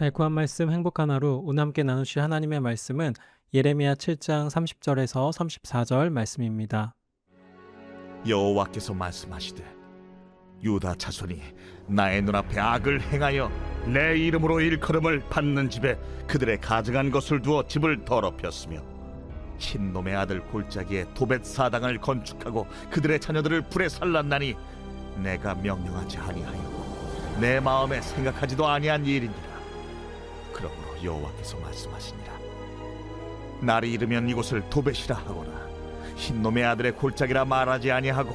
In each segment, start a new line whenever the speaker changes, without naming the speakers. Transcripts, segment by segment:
달콤한 말씀 행복한 하루 오늘 함께 나누실 하나님의 말씀은 예레미야 7장 30절에서 34절 말씀입니다.
여호와께서 말씀하시되 유다 자손이 나의 눈앞에 악을 행하여 내 이름으로 일컬음을 받는 집에 그들의 가증한 것을 두어 집을 더럽혔으며 흰놈의 아들 골짜기에 도벳 사당을 건축하고 그들의 자녀들을 불에 살랐나니 내가 명령하지 아니하였고 내 마음에 생각하지도 아니한 일이니라. 그러므로 여호와께서 말씀하시니라. 날이 이르면 이곳을 도벳이라 하거나 흰놈의 아들의 골짜기라 말하지 아니하고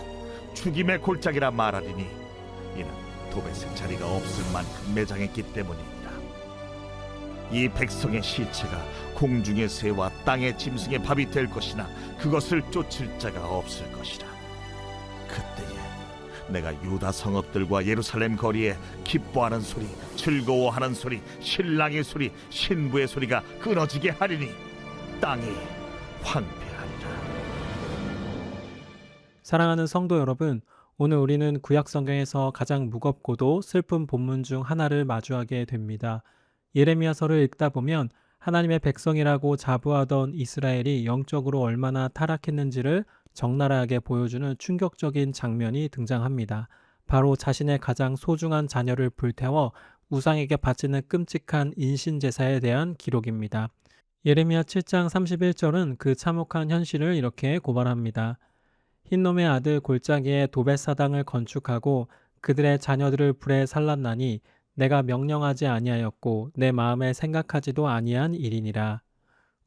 죽임의 골짜기라 말하리니 이는 도벳의 자리가 없을 만큼 매장했기 때문이니라. 이 백성의 시체가 공중의 새와 땅의 짐승의 밥이 될 것이나 그것을 쫓을 자가 없을 것이라. 그때에 내가 유다 성읍들과 예루살렘 거리에 기뻐하는 소리, 즐거워하는 소리, 신랑의 소리, 신부의 소리가 끊어지게 하리니 땅이 황폐하리라.
사랑하는 성도 여러분, 오늘 우리는 구약 성경에서 가장 무겁고도 슬픈 본문 중 하나를 마주하게 됩니다. 예레미야서를 읽다 보면 하나님의 백성이라고 자부하던 이스라엘이 영적으로 얼마나 타락했는지를 적나라하게 보여주는 충격적인 장면이 등장합니다. 바로 자신의 가장 소중한 자녀를 불태워 우상에게 바치는 끔찍한 인신제사에 대한 기록입니다. 예레미야 7장 31절은 그 참혹한 현실을 이렇게 고발합니다. 흰놈의 아들 골짜기에 도벳 사당을 건축하고 그들의 자녀들을 불에 살랐나니 내가 명령하지 아니하였고 내 마음에 생각하지도 아니한 일이니라.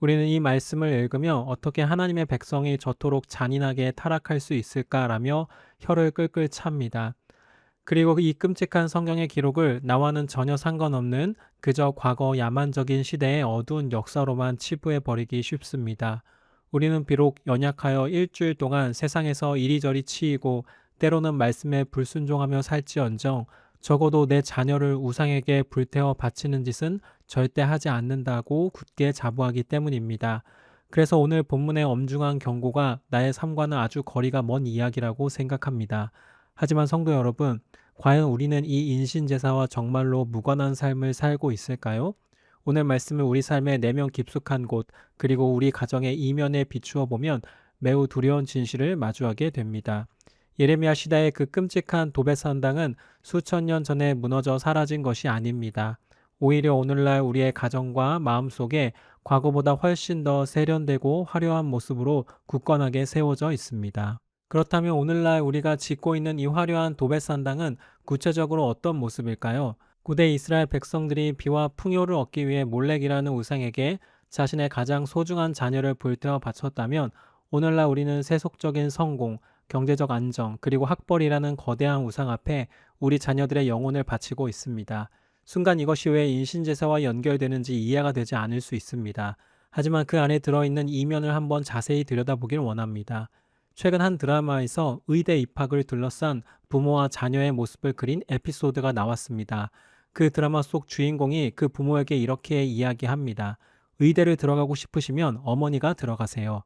우리는 이 말씀을 읽으며 어떻게 하나님의 백성이 저토록 잔인하게 타락할 수 있을까라며 혀를 끌끌 찹니다. 그리고 이 끔찍한 성경의 기록을 나와는 전혀 상관없는 그저 과거 야만적인 시대의 어두운 역사로만 치부해버리기 쉽습니다. 우리는 비록 연약하여 일주일 동안 세상에서 이리저리 치이고 때로는 말씀에 불순종하며 살지언정 적어도 내 자녀를 우상에게 불태워 바치는 짓은 절대 하지 않는다고 굳게 자부하기 때문입니다. 그래서 오늘 본문의 엄중한 경고가 나의 삶과는 아주 거리가 먼 이야기라고 생각합니다. 하지만 성도 여러분, 과연 우리는 이 인신제사와 정말로 무관한 삶을 살고 있을까요? 오늘 말씀을 우리 삶의 내면 깊숙한 곳, 그리고 우리 가정의 이면에 비추어 보면 매우 두려운 진실을 마주하게 됩니다. 예레미야 시대의 그 끔찍한 도벳 산당은 수천 년 전에 무너져 사라진 것이 아닙니다. 오히려 오늘날 우리의 가정과 마음속에 과거보다 훨씬 더 세련되고 화려한 모습으로 굳건하게 세워져 있습니다. 그렇다면 오늘날 우리가 짓고 있는 이 화려한 도벳 산당은 구체적으로 어떤 모습일까요? 고대 이스라엘 백성들이 비와 풍요를 얻기 위해 몰렉이라는 우상에게 자신의 가장 소중한 자녀를 불태워 바쳤다면 오늘날 우리는 세속적인 성공, 경제적 안정, 그리고 학벌이라는 거대한 우상 앞에 우리 자녀들의 영혼을 바치고 있습니다. 순간 이것이 왜 인신제사와 연결되는지 이해가 되지 않을 수 있습니다. 하지만 그 안에 들어있는 이면을 한번 자세히 들여다보길 원합니다. 최근 한 드라마에서 의대 입학을 둘러싼 부모와 자녀의 모습을 그린 에피소드가 나왔습니다. 그 드라마 속 주인공이 그 부모에게 이렇게 이야기합니다. 의대를 들어가고 싶으시면 어머니가 들어가세요.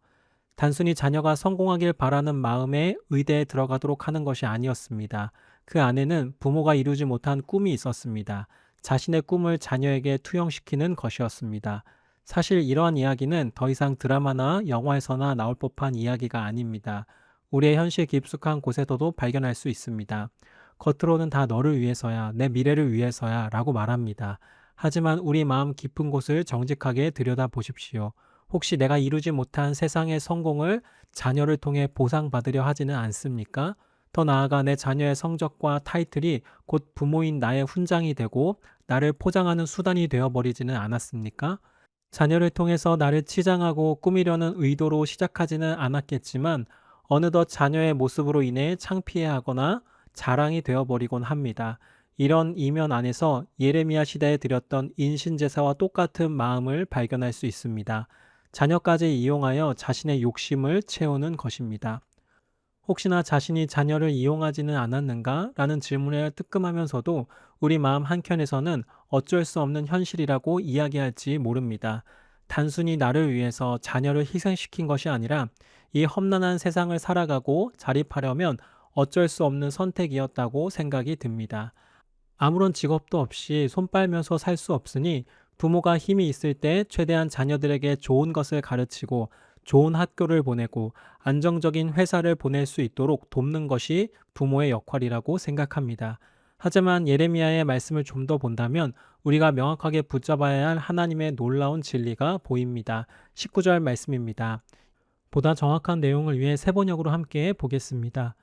단순히 자녀가 성공하길 바라는 마음에 의대에 들어가도록 하는 것이 아니었습니다. 그 안에는 부모가 이루지 못한 꿈이 있었습니다. 자신의 꿈을 자녀에게 투영시키는 것이었습니다. 사실 이러한 이야기는 더 이상 드라마나 영화에서나 나올 법한 이야기가 아닙니다. 우리의 현실 깊숙한 곳에서도 발견할 수 있습니다. 겉으로는 다 너를 위해서야, 내 미래를 위해서야 라고 말합니다. 하지만 우리 마음 깊은 곳을 정직하게 들여다 보십시오. 혹시 내가 이루지 못한 세상의 성공을 자녀를 통해 보상받으려 하지는 않습니까? 더 나아가 내 자녀의 성적과 타이틀이 곧 부모인 나의 훈장이 되고 나를 포장하는 수단이 되어버리지는 않았습니까? 자녀를 통해서 나를 치장하고 꾸미려는 의도로 시작하지는 않았겠지만 어느덧 자녀의 모습으로 인해 창피해하거나 자랑이 되어버리곤 합니다. 이런 이면 안에서 예레미야 시대에 드렸던 인신제사와 똑같은 마음을 발견할 수 있습니다. 자녀까지 이용하여 자신의 욕심을 채우는 것입니다. 혹시나 자신이 자녀를 이용하지는 않았는가? 라는 질문에 뜨끔하면서도 우리 마음 한켠에서는 어쩔 수 없는 현실이라고 이야기할지 모릅니다. 단순히 나를 위해서 자녀를 희생시킨 것이 아니라 이 험난한 세상을 살아가고 자립하려면 어쩔 수 없는 선택이었다고 생각이 듭니다. 아무런 직업도 없이 손 빨면서 살 수 없으니 부모가 힘이 있을 때 최대한 자녀들에게 좋은 것을 가르치고 좋은 학교를 보내고 안정적인 회사를 보낼 수 있도록 돕는 것이 부모의 역할이라고 생각합니다. 하지만 예레미야의 말씀을 좀 더 본다면 우리가 명확하게 붙잡아야 할 하나님의 놀라운 진리가 보입니다. 19절 말씀입니다. 보다 정확한 내용을 위해 세 번역으로 함께 보겠습니다.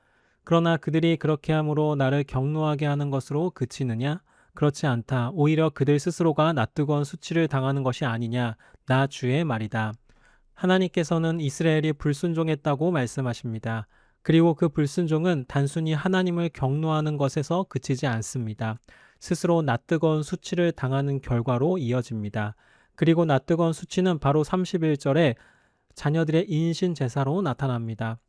그러나 그들이 그렇게 함으로 나를 경노하게 하는 것으로 그치느냐? 그렇지 않다. 오히려 그들 스스로가 낯뜨거운 수치를 당하는 것이 아니냐? 나 주의 말이다. 하나님께서는 이스라엘이 불순종했다고 말씀하십니다. 그리고 그 불순종은 단순히 하나님을 경노하는 것에서 그치지 않습니다. 스스로 낯뜨거운 수치를 당하는 결과로 이어집니다. 그리고 낯뜨거운 수치는 바로 31절에 자녀들의 인신 제사로 나타납니다.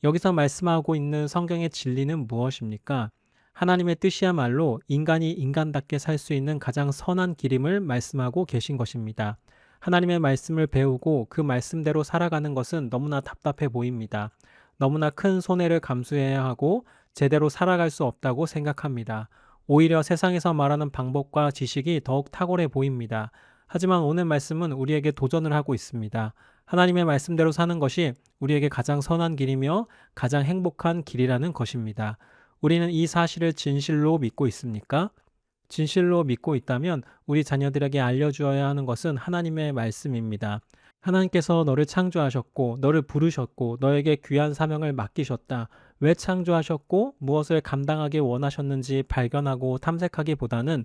여기서 말씀하고 있는 성경의 진리는 무엇입니까? 하나님의 뜻이야말로 인간이 인간답게 살 수 있는 가장 선한 길임을 말씀하고 계신 것입니다. 하나님의 말씀을 배우고 그 말씀대로 살아가는 것은 너무나 답답해 보입니다. 너무나 큰 손해를 감수해야 하고 제대로 살아갈 수 없다고 생각합니다. 오히려 세상에서 말하는 방법과 지식이 더욱 탁월해 보입니다. 하지만 오늘 말씀은 우리에게 도전을 하고 있습니다. 하나님의 말씀대로 사는 것이 우리에게 가장 선한 길이며 가장 행복한 길이라는 것입니다. 우리는 이 사실을 진실로 믿고 있습니까? 진실로 믿고 있다면 우리 자녀들에게 알려주어야 하는 것은 하나님의 말씀입니다. 하나님께서 너를 창조하셨고 너를 부르셨고 너에게 귀한 사명을 맡기셨다. 왜 창조하셨고 무엇을 감당하기 원하셨는지 발견하고 탐색하기보다는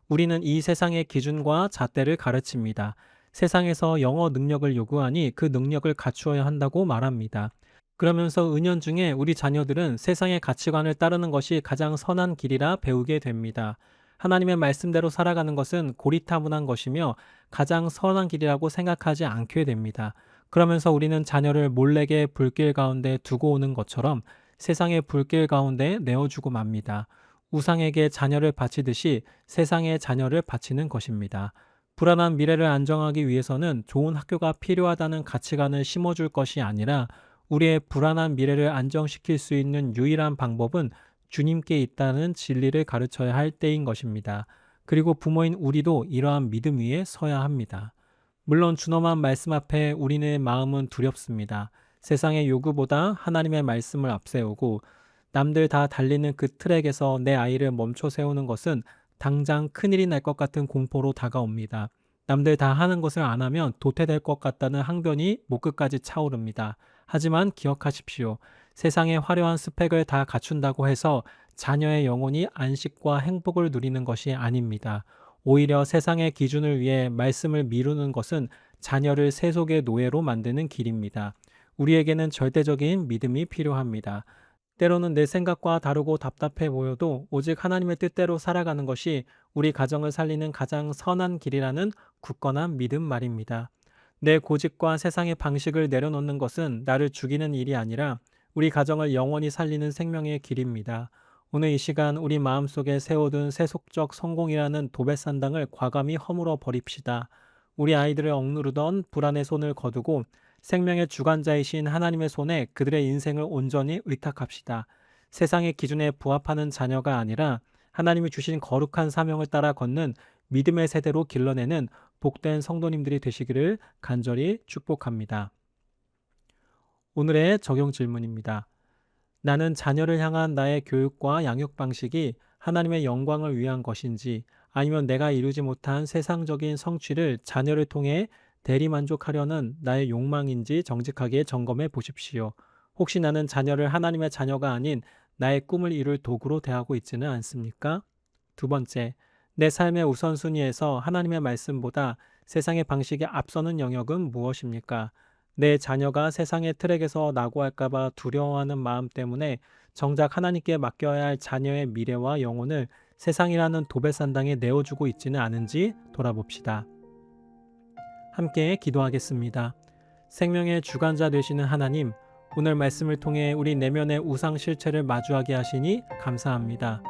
우리는 이 세상의 기준과 잣대를 가르칩니다. 세상에서 영어 능력을 요구하니 그 능력을 갖추어야 한다고 말합니다. 그러면서 은연중에 우리 자녀들은 세상의 가치관을 따르는 것이 가장 선한 길이라 배우게 됩니다. 하나님의 말씀대로 살아가는 것은 고리타분한 것이며 가장 선한 길이라고 생각하지 않게 됩니다. 그러면서 우리는 자녀를 몰래게 불길 가운데 두고 오는 것처럼 세상의 불길 가운데 내어주고 맙니다. 우상에게 자녀를 바치듯이 세상의 자녀를 바치는 것입니다. 불안한 미래를 안정하기 위해서는 좋은 학교가 필요하다는 가치관을 심어줄 것이 아니라 우리의 불안한 미래를 안정시킬 수 있는 유일한 방법은 주님께 있다는 진리를 가르쳐야 할 때인 것입니다. 그리고 부모인 우리도 이러한 믿음 위에 서야 합니다. 물론 준엄한 말씀 앞에 우리의 마음은 두렵습니다. 세상의 요구보다 하나님의 말씀을 앞세우고 남들 다 달리는 그 트랙에서 내 아이를 멈춰 세우는 것은 당장 큰일이 날 것 같은 공포로 다가옵니다. 남들 다 하는 것을 안 하면 도태될 것 같다는 항변이 목끝까지 차오릅니다. 하지만 기억하십시오. 세상의 화려한 스펙을 다 갖춘다고 해서 자녀의 영혼이 안식과 행복을 누리는 것이 아닙니다. 오히려 세상의 기준을 위해 말씀을 미루는 것은 자녀를 세속의 노예로 만드는 길입니다. 우리에게는 절대적인 믿음이 필요합니다. 때로는 내 생각과 다르고 답답해 보여도 오직 하나님의 뜻대로 살아가는 것이 우리 가정을 살리는 가장 선한 길이라는 굳건한 믿음 말입니다. 내 고집과 세상의 방식을 내려놓는 것은 나를 죽이는 일이 아니라 우리 가정을 영원히 살리는 생명의 길입니다. 오늘 이 시간 우리 마음속에 세워둔 세속적 성공이라는 도배산당을 과감히 허물어 버립시다. 우리 아이들을 억누르던 불안의 손을 거두고 생명의 주관자이신 하나님의 손에 그들의 인생을 온전히 의탁합시다. 세상의 기준에 부합하는 자녀가 아니라 하나님이 주신 거룩한 사명을 따라 걷는 믿음의 세대로 길러내는 복된 성도님들이 되시기를 간절히 축복합니다. 오늘의 적용 질문입니다. 나는 자녀를 향한 나의 교육과 양육 방식이 하나님의 영광을 위한 것인지 아니면 내가 이루지 못한 세상적인 성취를 자녀를 통해 대리만족하려는 나의 욕망인지 정직하게 점검해 보십시오. 혹시 나는 자녀를 하나님의 자녀가 아닌 나의 꿈을 이룰 도구로 대하고 있지는 않습니까? 두 번째, 내 삶의 우선순위에서 하나님의 말씀보다 세상의 방식이 앞서는 영역은 무엇입니까? 내 자녀가 세상의 트랙에서 낙오할까봐 두려워하는 마음 때문에 정작 하나님께 맡겨야 할 자녀의 미래와 영혼을 세상이라는 도배산당에 내어주고 있지는 않은지 돌아봅시다. 함께 기도하겠습니다. 생명의 주관자 되시는 하나님, 오늘 말씀을 통해 우리 내면의 우상 실체를 마주하게 하시니 감사합니다.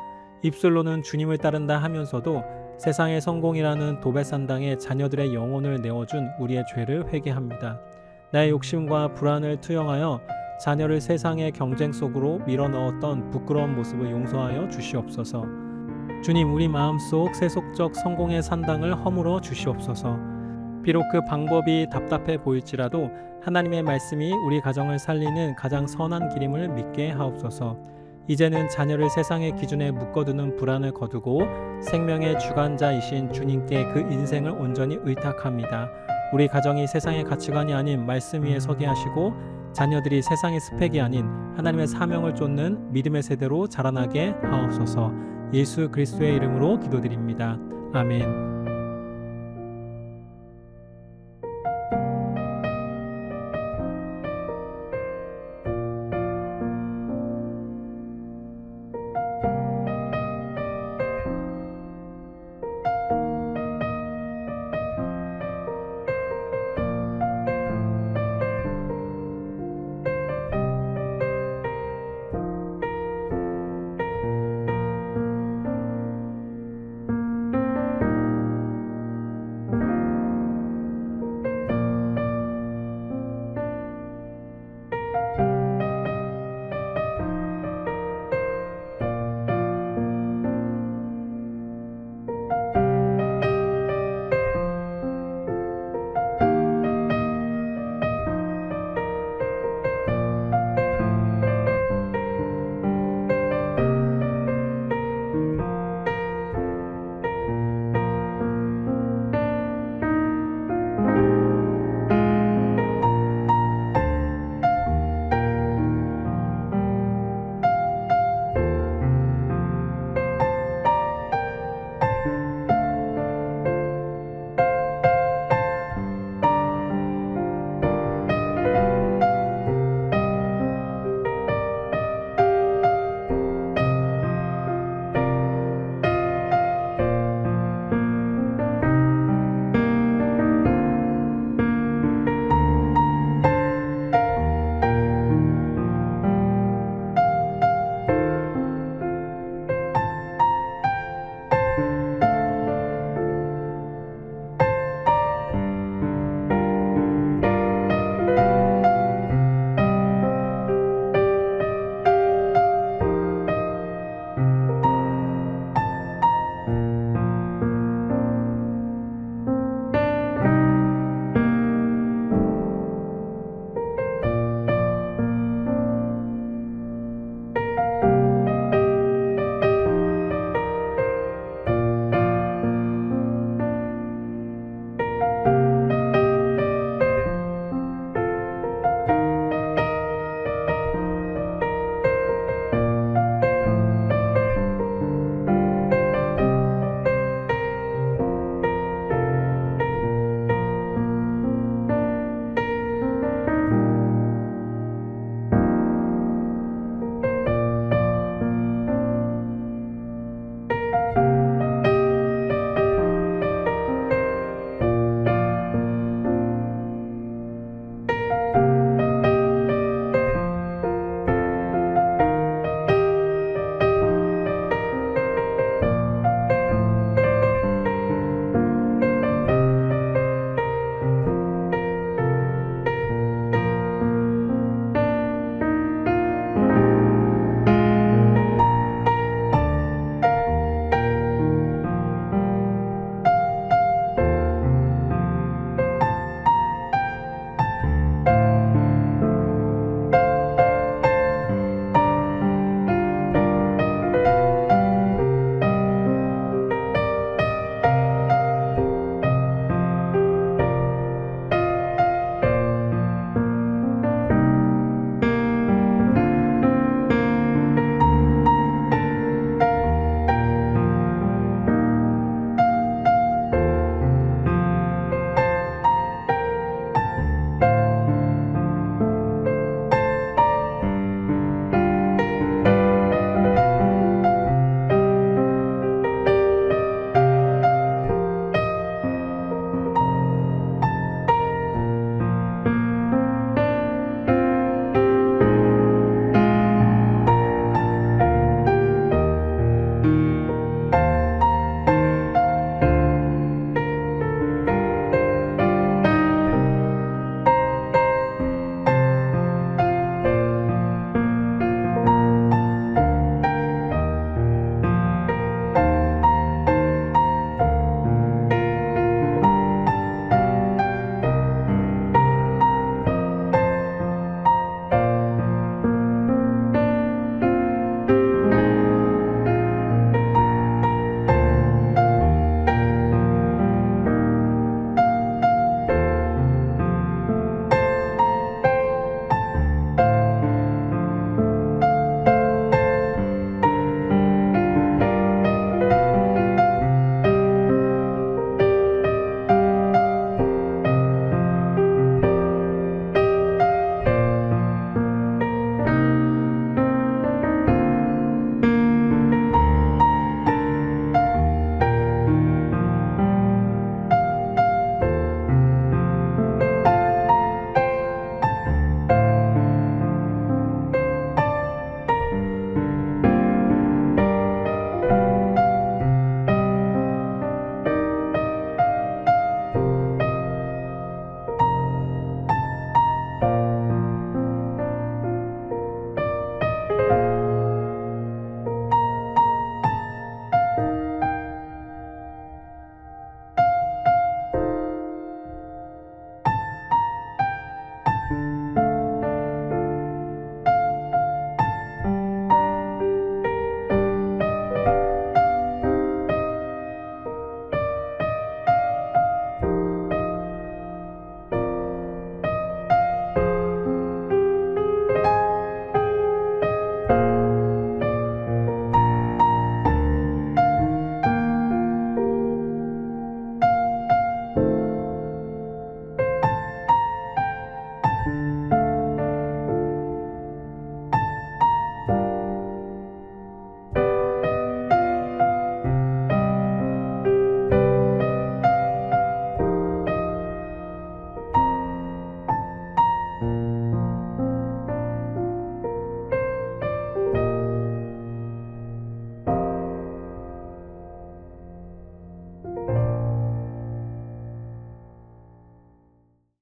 입술로는 주님을 따른다 하면서도 세상의 성공이라는 도배산당에 자녀들의 영혼을 내어준 우리의 죄를 회개합니다. 나의 욕심과 불안을 투영하여 자녀를 세상의 경쟁 속으로 밀어넣었던 부끄러운 모습을 용서하여 주시옵소서. 주님, 우리 마음속 세속적 성공의 산당을 허물어 주시옵소서. 비록 그 방법이 답답해 보일지라도 하나님의 말씀이 우리 가정을 살리는 가장 선한 길임을 믿게 하옵소서. 이제는 자녀를 세상의 기준에 묶어두는 불안을 거두고 생명의 주관자이신 주님께 그 인생을 온전히 의탁합니다. 우리 가정이 세상의 가치관이 아닌 말씀 위에 서게 하시고 자녀들이 세상의 스펙이 아닌 하나님의 사명을 쫓는 믿음의 세대로 자라나게 하옵소서. 예수 그리스도의 이름으로 기도드립니다. 아멘.